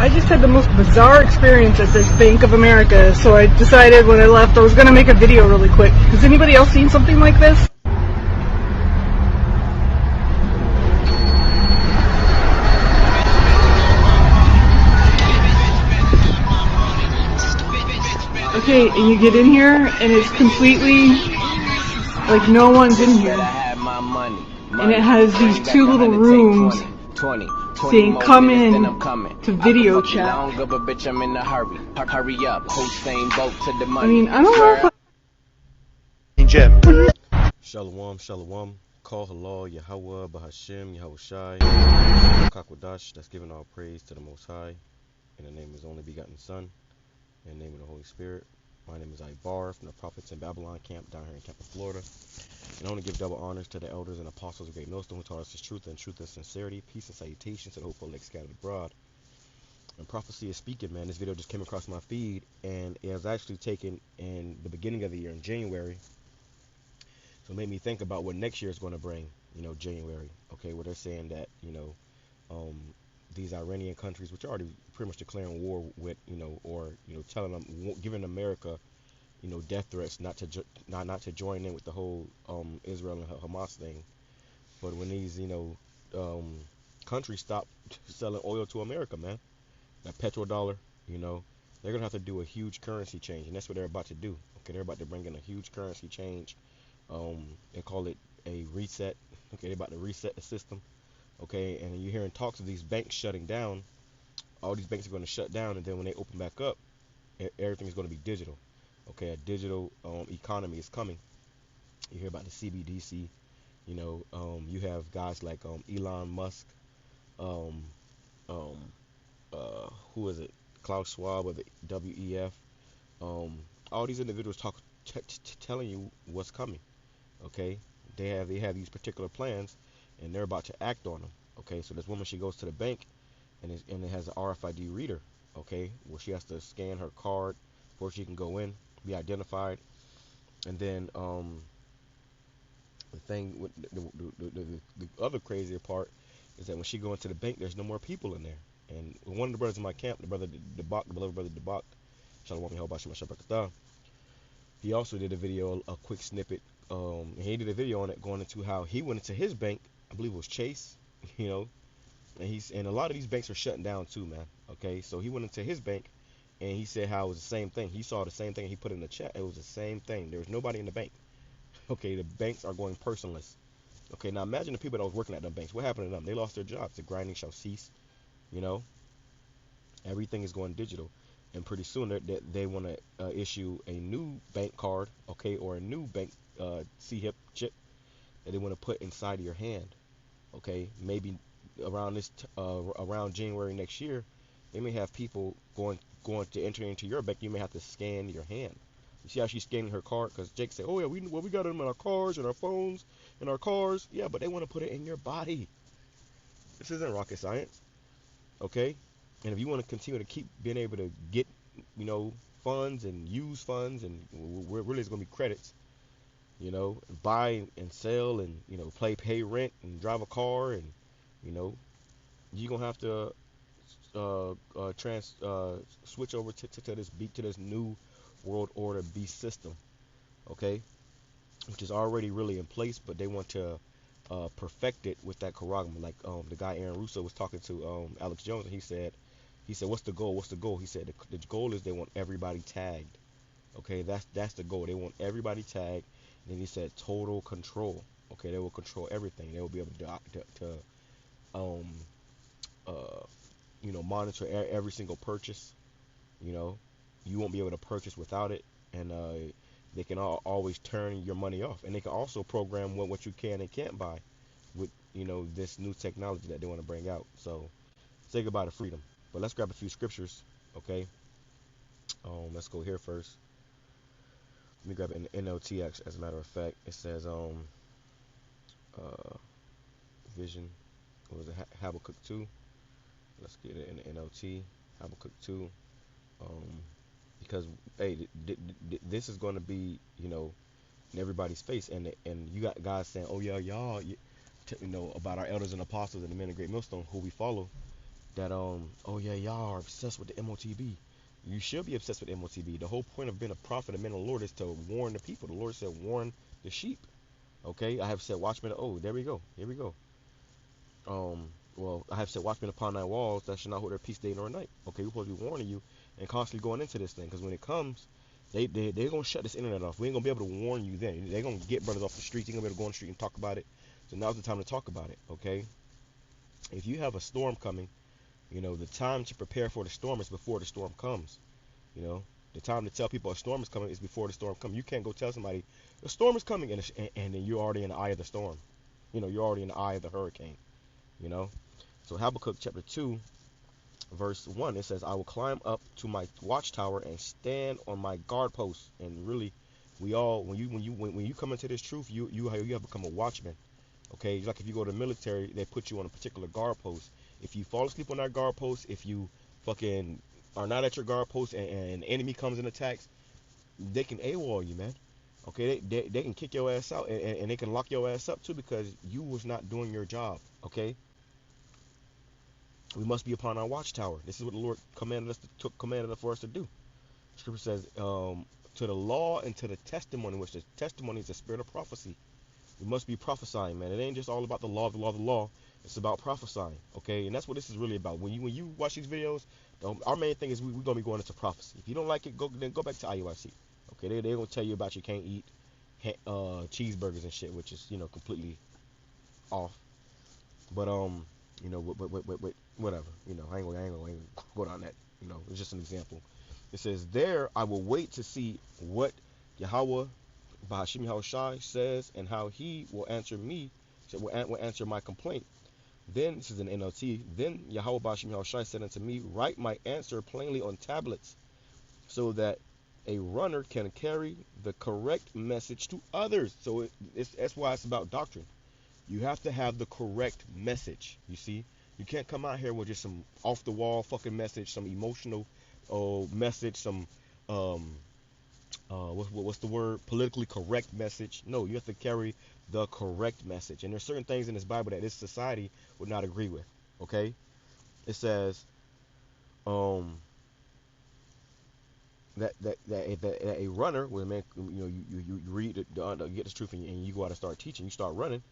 I just had the most bizarre experience at this Bank of America, so I decided when I left I was going to make a video really quick. Has anybody else seen something like this? Okay, and you get in here, and it's completely, like, no one's in here. And it has these two little rooms saying, come in to video chat. I mean, I don't know if Shalom, shalom. Call halal, Yahawah, BAHASHAM, YAHAWASHI, QADASH. That's giving all praise to the Most High. In the name of His only begotten Son. In the name of the Holy Spirit. My name is Ibar from the Prophets in Babylon camp down here in Tampa, Florida. And I want to give double honors to the elders and apostles of Great Millstone who taught us His truth and sincerity. Peace and salutations to the hopeful elect scattered abroad. And prophecy is speaking, man. This video just came across my feed, and it was actually taken in the beginning of the year in January. So it made me think about what next year is going to bring, January. Okay, where they're saying that, these Iranian countries, which are already pretty much declaring war with, or telling them, giving America, death threats not to join in with the whole Israel and Hamas thing. But when these, countries stop selling oil to America, man, that petrodollar, they're gonna have to do a huge currency change, and that's what they're about to do. Okay, they're about to bring in a huge currency change. They call it a reset. Okay, they're about to reset the system. Okay, and you're hearing talks of these banks shutting down. All these banks are going to shut down, and then when they open back up, everything is going to be digital. Okay, a digital economy is coming. You hear about the CBDC. You have guys like Elon Musk. Who is it? Klaus Schwab of the WEF. All these individuals telling you what's coming. Okay, they have these particular plans, and they're about to act on them. Okay, so this woman, she goes to the bank, and it has an RFID reader. Okay, where she has to scan her card before she can go in, be identified, and then the thing with the other crazier part is that when she go into the bank, there's no more people in there. And one of the brothers in my camp, the beloved brother Debak, Shalom YAHAWASHI, he also did a video, a quick snippet. He did a video on it, going into how he went into his bank. I believe it was Chase, and a lot of these banks are shutting down too, man. Okay, so he went into his bank, and he said how it was the same thing. He saw the same thing. He put in the chat. It was the same thing. There was nobody in the bank. Okay, the banks are going personless. Okay, now imagine the people that was working at them banks. What happened to them? They lost their jobs. The grinding shall cease. Everything is going digital. And pretty soon they want to issue a new bank card, okay, or a new bank C-HIP chip that they want to put inside of your hand. Okay, maybe around around January next year, they may have people going to enter into your bank. You may have to scan your hand. You see how she's scanning her card? Because Jake said, "Oh yeah, we got them in our cars and our phones and our cars." Yeah, but they want to put it in your body. This isn't rocket science, okay? And if you want to continue to keep being able to get, funds and use funds, and really it's going to be credits, buy and sell and, pay rent and drive a car, and, you're going to have to switch over to this new world order beast system, okay, which is already really in place, but they want to perfect it with that Karagma. Like the guy Aaron Russo was talking to Alex Jones, and he said, what's the goal? He said the goal is they want everybody tagged. Okay, that's the goal. They want everybody tagged. And then he said total control. Okay, they will control everything. They will be able to monitor every single purchase. You won't be able to purchase without it, and they can always turn your money off. And they can also program what you can and can't buy with this new technology that they want to bring out. So say goodbye to freedom. But let's grab a few scriptures, okay? Let's go here first. Let me grab an NLT, as a matter of fact. It says, vision, what was it, Habakkuk 2. Let's get it in the NLT, Habakkuk 2. Because, hey, this is going to be, in everybody's face. And you got guys saying, oh, yeah, y'all, about our elders and apostles and the men of Great Millstone, who we follow. that oh yeah, y'all are obsessed with the MOTB. You should be obsessed with MOTB. The whole point of being a prophet, a man of the Lord, is to warn the people. The Lord said, warn the sheep. Okay, I have said watchmen. Oh, there we go. Here we go. Well, I have said watchmen upon thy walls that should not hold their peace day nor night. Okay, we're supposed to be warning you and constantly going into this thing, because when it comes, they're gonna shut this internet off. We ain't gonna be able to warn you then. They're gonna get brothers off the streets. You're gonna be able to go on the street and talk about it. So now's the time to talk about it. Okay, if you have a storm coming, you know the time to prepare for the storm is before the storm comes. You know, the time to tell people a storm is coming is before the storm comes. You can't go tell somebody the storm is coming and then you're already in the eye of the storm. You know, you're already in the eye of the hurricane. You know, so Habakkuk chapter 2, verse 1, it says, I will climb up to my watchtower and stand on my guard post. And really, we all, when you come into this truth, you have become a watchman. Okay, like if you go to the military, they put you on a particular guard post. If you fall asleep on that guard post, if you fucking are not at your guard post and an enemy comes and attacks, they can AWOL you, man. Okay, they can kick your ass out and they can lock your ass up too, because you was not doing your job. Okay, we must be upon our watchtower. This is what the Lord commanded for us to do. Scripture says, to the law and to the testimony, which the testimony is the spirit of prophecy. We must be prophesying, man. It ain't just all about the law, the law, the law. It's about prophesying, okay? And that's what this is really about. When you watch these videos, our main thing is we're gonna be going into prophecy. If you don't like it, then go back to IUIC. Okay, they're gonna tell you about you can't eat cheeseburgers and shit, which is completely off. But whatever. I ain't gonna go down that. It's just an example. It says, there I will wait to see what Yahawah, BAHASHAM YAHAWASHI says, and how he will answer me, will answer my complaint. Then, this is an NLT, then Yahawah BAHASHAM YAHAWASHI said unto me, write my answer plainly on tablets, so that a runner can carry the correct message to others. So that's why it's about doctrine. You have to have the correct message, you see. You can't come out here with just some off-the-wall fucking message, some emotional message, some, what's the word, politically correct message. No, you have to carry the correct message. And there's certain things in this Bible that this society would not agree with, okay? It says that a runner, when man, you read it, get this truth, and you go out and start teaching, you start running.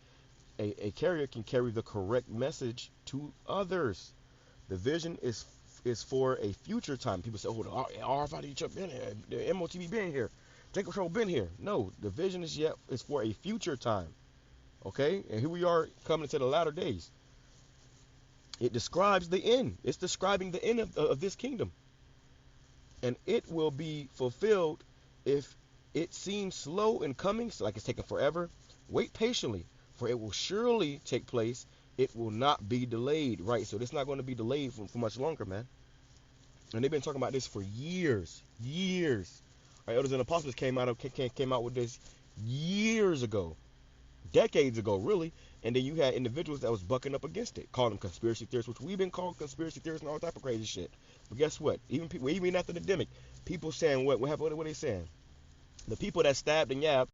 A carrier can carry the correct message to others. The vision is for a future time. People say, oh, the RFID been here, the MOTB been here, Jacob Control been here. No, the vision is for a future time. Okay? And here we are coming to the latter days. It describes the end. It's describing the end of this kingdom. And it will be fulfilled. If it seems slow in coming, so like it's taking forever, wait patiently, for it will surely take place. It will not be delayed, right? So it's not going to be delayed for much longer, man. And they've been talking about this for years. Right? Elders and apostles came out with this years ago, decades ago, really. And then you had individuals that was bucking up against it, calling them conspiracy theorists, which we've been called conspiracy theorists and all type of crazy shit. But guess what? Even after the demic, people saying what happened? What are they saying? The people that stabbed and yabbed.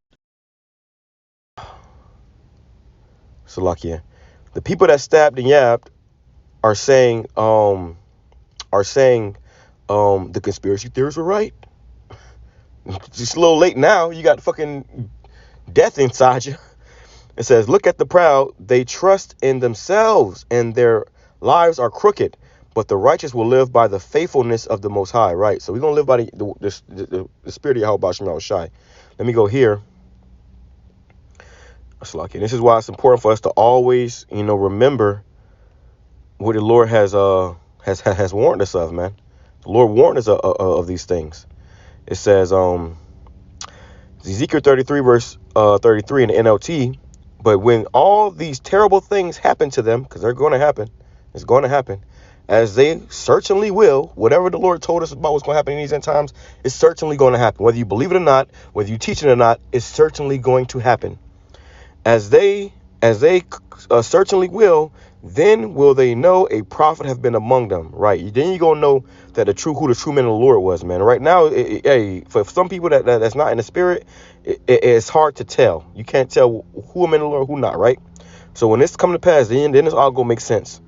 Salakia. The people that stabbed and yabbed are saying the conspiracy theorists were right. It's just a little late now. You got fucking death inside you. It says, look at the proud. They trust in themselves, and their lives are crooked. But the righteous will live by the faithfulness of the Most High. Right. So we're gonna live by the spirit of Yahawah BAHASHAM YAHAWASHI. Let me go here. And this is why it's important for us to always, remember what the Lord has warned us of, man. The Lord warned us of these things. It says, Ezekiel 33 verse 33 in the NLT. But when all these terrible things happen to them, because they're going to happen, it's going to happen, as they certainly will, whatever the Lord told us about what's going to happen in these end times, it's certainly going to happen. Whether you believe it or not, whether you teach it or not, it's certainly going to happen. As they certainly will, then will they know a prophet have been among them. Right. Then you're going to know that who the true man of the Lord was, man. Right now, for some people that's not in the spirit, it's hard to tell. You can't tell who a man of the Lord, who not, right? So when this come to pass, then it's all going to make sense.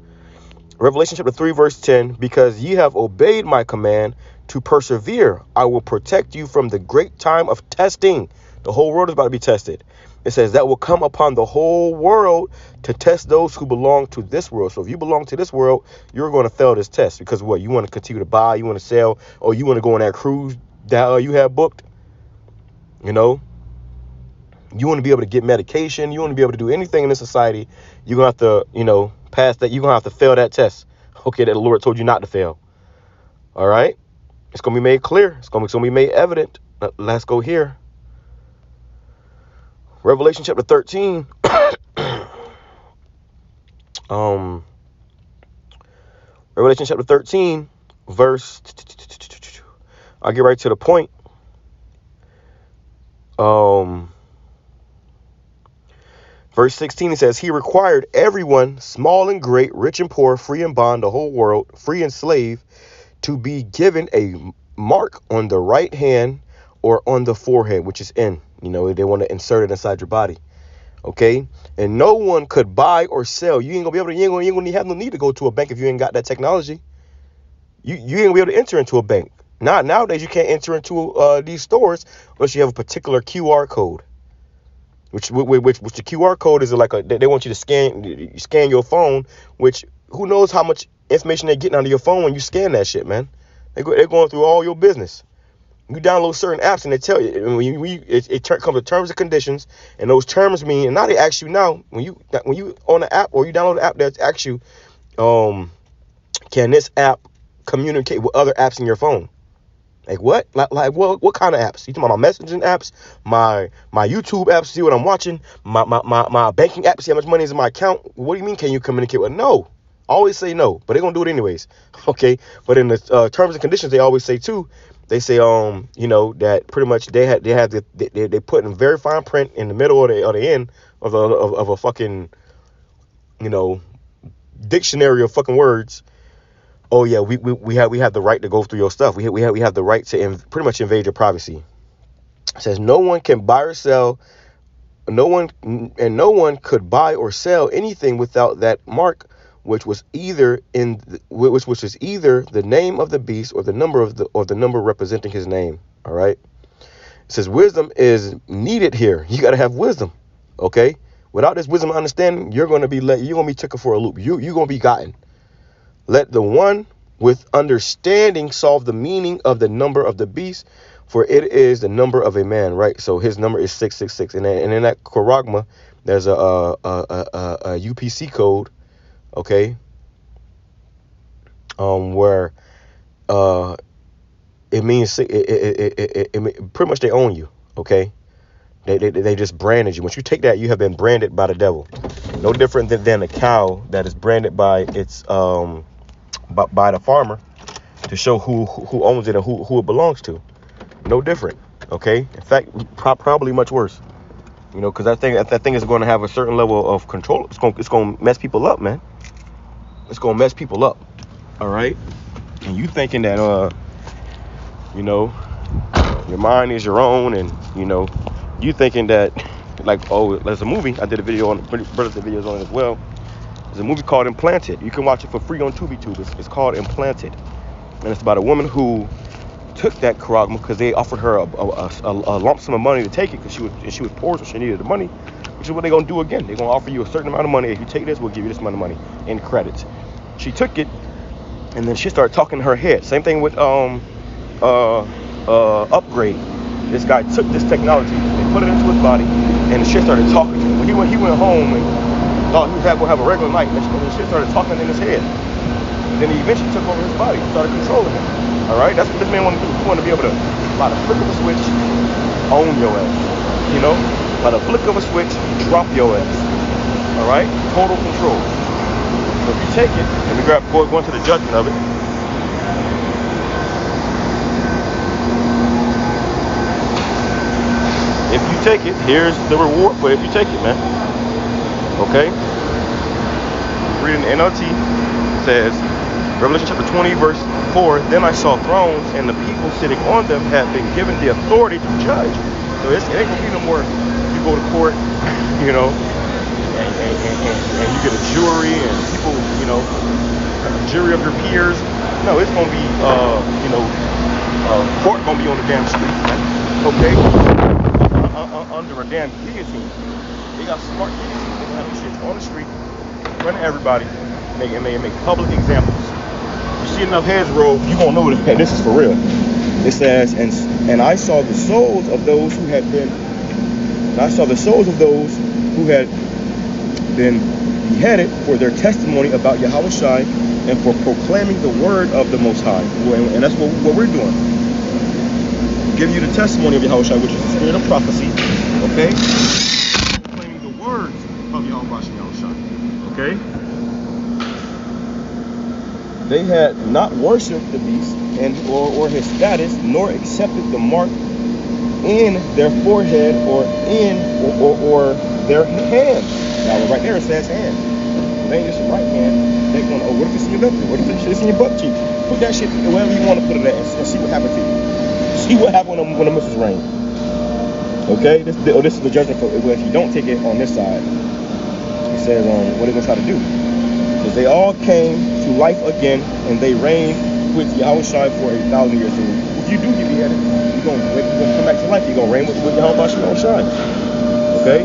Revelation chapter 3, verse 10, because ye have obeyed my command to persevere, I will protect you from the great time of testing. The whole world is about to be tested. It says that will come upon the whole world to test those who belong to this world. So if you belong to this world, you're going to fail this test because what? You want to continue to buy, you want to sell, or you want to go on that cruise that you have booked. You know, you want to be able to get medication. You want to be able to do anything in this society. You're going to have to, you know, pass that. You're going to have to fail that test. Okay, that the Lord told you not to fail. All right. It's going to be made clear. It's going to be made evident. Let's go here. Revelation chapter 13. Revelation chapter 13, verse. I'll get right to the point. Verse 16, it says, he required everyone, small and great, rich and poor, free and bond, the whole world, free and slave, to be given a mark on the right hand or on the forehead, which is in. You know, they want to insert it inside your body. Okay. And no one could buy or sell. You ain't gonna be able to, you ain't gonna have no need to go to a bank if you ain't got that technology. You ain't gonna be able to enter into a bank. Nowadays, you can't enter into these stores unless you have a particular QR code. Which the QR code is like they want you to scan your phone, which who knows how much information they're getting out of your phone when you scan that shit, man. They're going through all your business. You download certain apps and they tell you it comes to terms and conditions, and those terms mean, and now they ask you now when you on the app or you download the app, they ask you, can this app communicate with other apps in your phone? Like what? Like what kind of apps? You talking about my messaging apps, my YouTube apps, see what I'm watching, my banking app, see how much money is in my account? What do you mean can you communicate with? No. Always say no, but they're gonna do it anyways. Okay. But in the terms and conditions, they always say too. They say you know, that pretty much they put in very fine print in the middle or the end of a fucking, you know, dictionary of fucking words. Oh yeah, we have the right to go through your stuff. We have the right to pretty much invade your privacy. It says no one can buy or sell, no one could buy or sell anything without that mark, which was either which is either the name of the beast or the number representing his name. All right. It says wisdom is needed here. You got to have wisdom. Okay. Without this wisdom and understanding, you're going to be taken for a loop. You're going to be gotten. Let the one with understanding solve the meaning of the number of the beast, for it is the number of a man, right? So his number is 666. And in that charagma, there's a UPC code, okay, where it means it pretty much they own you, okay? They just branded you. Once you take that, you have been branded by the devil. No different than a cow that is branded by its by the farmer to show who owns it and who it belongs to. No different, okay? In fact, probably much worse. You know, because that thing is going to have a certain level of control. It's going to mess people up, man. It's going to mess people up. All right? And you thinking that you know, your mind is your own, and you know, you thinking that like, oh, there's a movie. I did a video on videos on it as well. There's a movie called Implanted. You can watch it for free on TubiTube. It's called Implanted, and it's about a woman who took that charagma because they offered her a lump sum of money to take it because she was poor, so she needed the money. Which is what they're gonna do again. They're gonna offer you a certain amount of money. If you take this, we'll give you this amount of money in credits. She took it, and then she started talking in her head. Same thing with Upgrade. This guy took this technology and put it into his body, and the shit started talking to him. When he went home and thought he was going to have a regular night, and the shit started talking in his head. And then he eventually took over his body, started controlling him. All right, that's what this man wanted to do. He wanted to be able to, by the flick of a switch, own your ass. You know, by the flick of a switch, drop your ass. All right, total control. So if you take it, and we go into the judgment of it. If you take it, here's the reward for if you take it, man. Okay? Reading the NLT, it says, Revelation chapter 20, verse 4, then I saw thrones, and the people sitting on them had been given the authority to judge. So it ain't gonna be no more, you go to court, you know, and you get a jury, and people, you know, jury of your peers. No, it's gonna be court gonna be on the damn street, man. Okay, under a damn guillotine. They got smart guillotines. They have this shit on the street, in front of everybody, make public examples. You see enough heads roll, you gonna know that this is for real. It says, and I saw the souls of those who had been. And I saw the souls of those who had been beheaded for their testimony about Yahawashi and for proclaiming the word of the Most High. And that's what we're doing. Giving you the testimony of Yahawashi, which is the spirit of prophecy. Okay? Proclaiming the words of Yahawashi. Okay? They had not worshipped the beast or his status, nor accepted the mark in their forehead or in or their hand. Now right there it says hand. It ain't just your right hand. They going, oh, what if it's in your left hand? What if it's in your butt cheek? Put that shit wherever you want to put it at and see what happened to you. See what happened when the missus rain. Okay? This is the judgment for if you don't take it on this side. It says what they're gonna try to do. Because they all came to life again and they reigned with Yahawashi for 1,000 years. So if you do get beheaded, you're gonna come back to life. You're gonna reign with Yahawashi. Okay?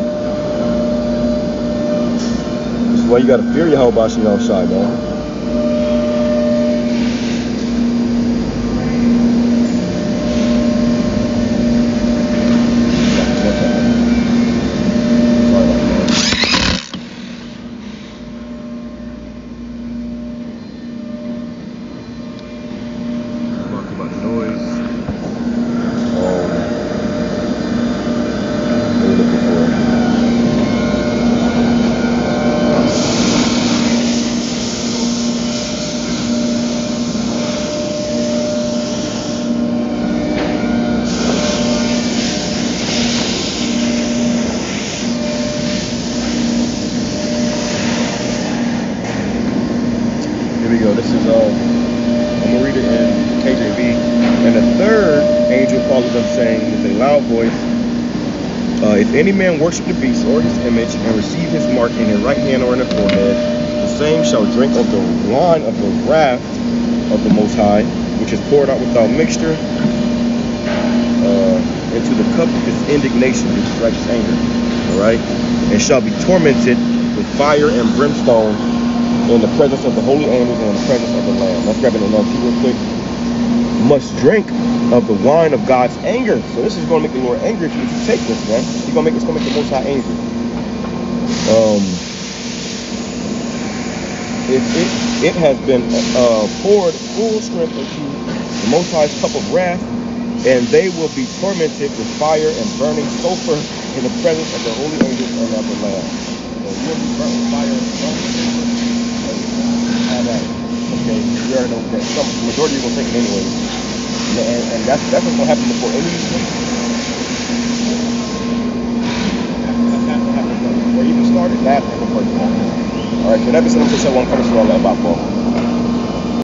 This is why you gotta fear Yahawashi, man. This is, I'm going to read it in KJV. And the third angel followed them, saying with a loud voice, if any man worship the beast or his image and receive his mark in his right hand or in the forehead, the same shall drink of the wine of the wrath of the Most High, which is poured out without mixture, into the cup of his indignation, which is righteous anger. Alright? And shall be tormented with fire and brimstone in the presence of the holy angels and in the presence of the Lamb. Let's grab it another real quick. Must drink of the wine of God's anger. So this is going to make the Lord angry if you take this, man. It's going to make the Most High angry. It has been poured full strength into the Most High's cup of wrath, and they will be tormented with fire and burning sulfur in the presence of the holy angels and of the Lamb. So you will be burnt with fire and sulfur. Okay, you already know that the majority are going to take it anyways. And that's what's going to happen before any of these things. That's going to happen before you even started. That's before you started. Alright, so that is something to say one coming to all that about,